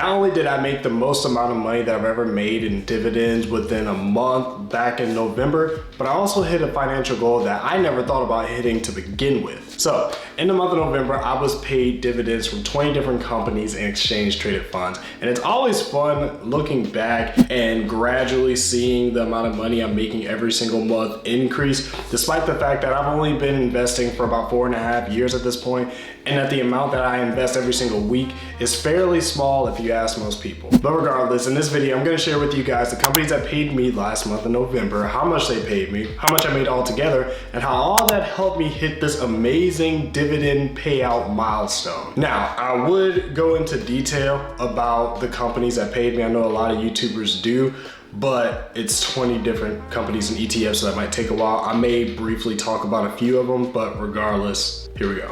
Not only did I make the most amount of money that I've ever made in dividends within a month back in November, but I also hit a financial goal that I never thought about hitting to begin with. So in the month of November, I was paid dividends from 20 different companies and exchange traded funds. And it's always fun looking back and gradually seeing the amount of money I'm making every single month increase, despite the fact that I've only been investing for about 4.5 years at this point, and that the amount that I invest every single week is fairly small if you ask most people. But regardless, in this video, I'm gonna share with you guys the companies that paid me last month in November, how much they paid me, how much I made altogether, and how all that helped me hit this amazing dividend payout milestone. Now, I would go into detail about the companies that paid me. I know a lot of YouTubers do, but it's 20 different companies and ETFs, so that might take a while. I may briefly talk about a few of them, but regardless, here we go.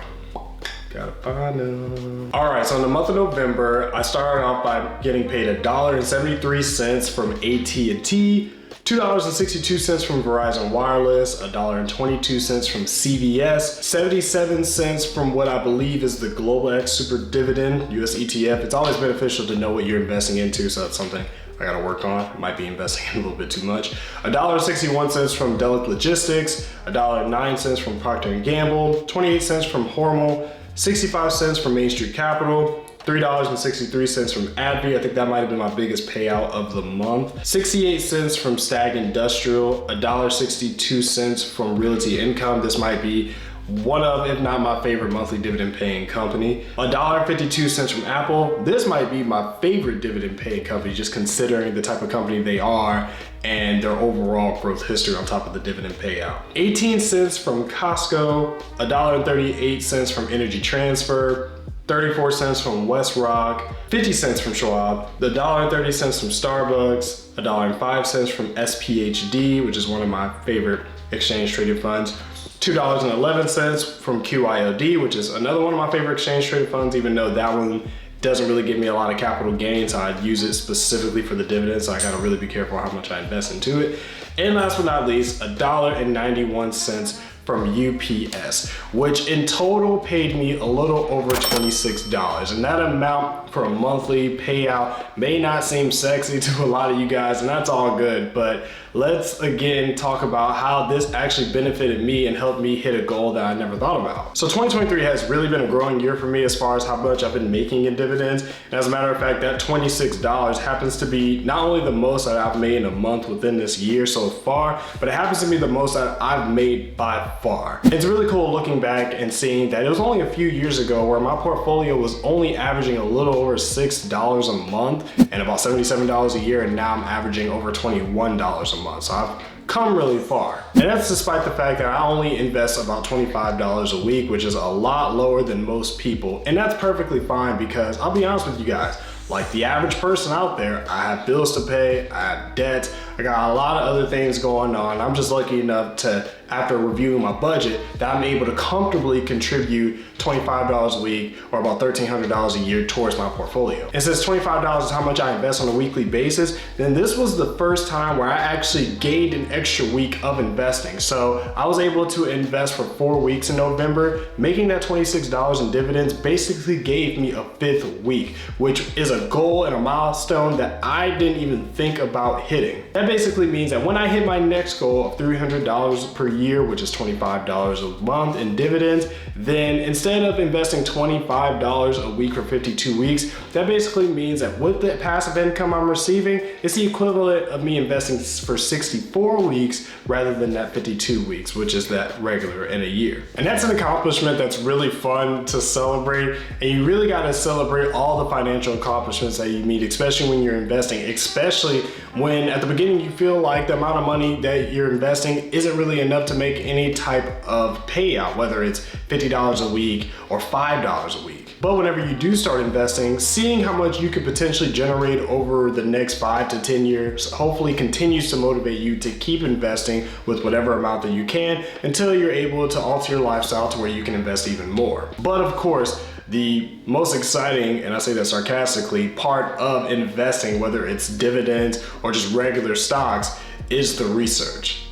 Gotta find them. All right, so in the month of November, I started off by getting paid $1.73 from AT&T, $2.62 from Verizon Wireless, $1.22 from CVS, 77 cents from what I believe is the Global X Super Dividend US ETF. It's always beneficial to know what you're investing into, so that's something I gotta work on. Might be investing in a little bit too much. $1.61 from Delic Logistics, $1.09 from Procter & Gamble, 28 cents from Hormel, 65 cents from Main Street Capital, $3.63 from AbbVie. I think that might have been my biggest payout of the month. 68 cents from Stag Industrial, $1.62 from Realty Income. This might be one of, if not my favorite monthly dividend paying company. $1.52 from Apple. This might be my favorite dividend paying company, just considering the type of company they are and their overall growth history on top of the dividend payout. 18 cents from Costco, $1.38 from Energy Transfer, 34 cents from WestRock, 50 cents from Schwab, $1.30 from Starbucks, $1.05 from SPHD, which is one of my favorite exchange traded funds, $2.11 from QIOD, which is another one of my favorite exchange traded funds, even though that one doesn't really give me a lot of capital gains. I use it specifically for the dividends, so I gotta really be careful how much I invest into it. And last but not least, $1.91 from UPS, which in total paid me a little over $26. And that amount for a monthly payout may not seem sexy to a lot of you guys, and that's all good, but let's again talk about how this actually benefited me and helped me hit a goal that I never thought about. So 2023 has really been a growing year for me as far as how much I've been making in dividends. And as a matter of fact, that $26 happens to be not only the most that I've made in a month within this year so far, but it happens to be the most that I've made by far. It's really cool looking back and seeing that it was only a few years ago where my portfolio was only averaging a little over $6 a month and about $77 a year, and now I'm averaging over $21 a month. So I've come really far. And that's despite the fact that I only invest about $25 a week, which is a lot lower than most people. And that's perfectly fine, because I'll be honest with you guys, like the average person out there, I have bills to pay, I have debt, I got a lot of other things going on. I'm just lucky enough to, after reviewing my budget, that I'm able to comfortably contribute $25 a week or about $1,300 a year towards my portfolio. And since $25 is how much I invest on a weekly basis, then this was the first time where I actually gained an extra week of investing. So I was able to invest for 4 weeks in November. Making that $26 in dividends basically gave me a 5th week, which is a goal and a milestone that I didn't even think about hitting. That basically means that when I hit my next goal of $300 per year, which is $25 a month in dividends, then instead of investing $25 a week for 52 weeks, that basically means that with the passive income I'm receiving, it's the equivalent of me investing for 64 weeks rather than that 52 weeks, which is that regular in a year. And that's an accomplishment that's really fun to celebrate, and you really gotta celebrate all the financial accomplishments that you meet, especially when you're investing, especially when at the beginning you feel like the amount of money that you're investing isn't really enough to make any type of payout, whether it's $50 a week or $5 a week. But whenever you do start investing, seeing how much you could potentially generate over the next 5 to 10 years hopefully continues to motivate you to keep investing with whatever amount that you can until you're able to alter your lifestyle to where you can invest even more. But of course, the most exciting, and I say that sarcastically, part of investing, whether it's dividends or just regular stocks, is the research.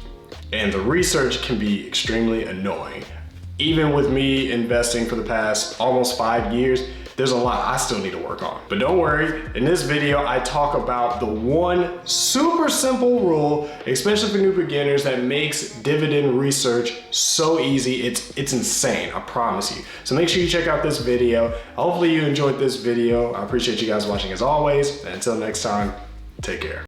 And the research can be extremely annoying. Even with me investing for the past almost 5 years, there's a lot I still need to work on. But don't worry, in this video, I talk about the one super simple rule, especially for new beginners, that makes dividend research so easy. It's insane, I promise you. So make sure you check out this video. Hopefully you enjoyed this video. I appreciate you guys watching as always. And until next time, take care.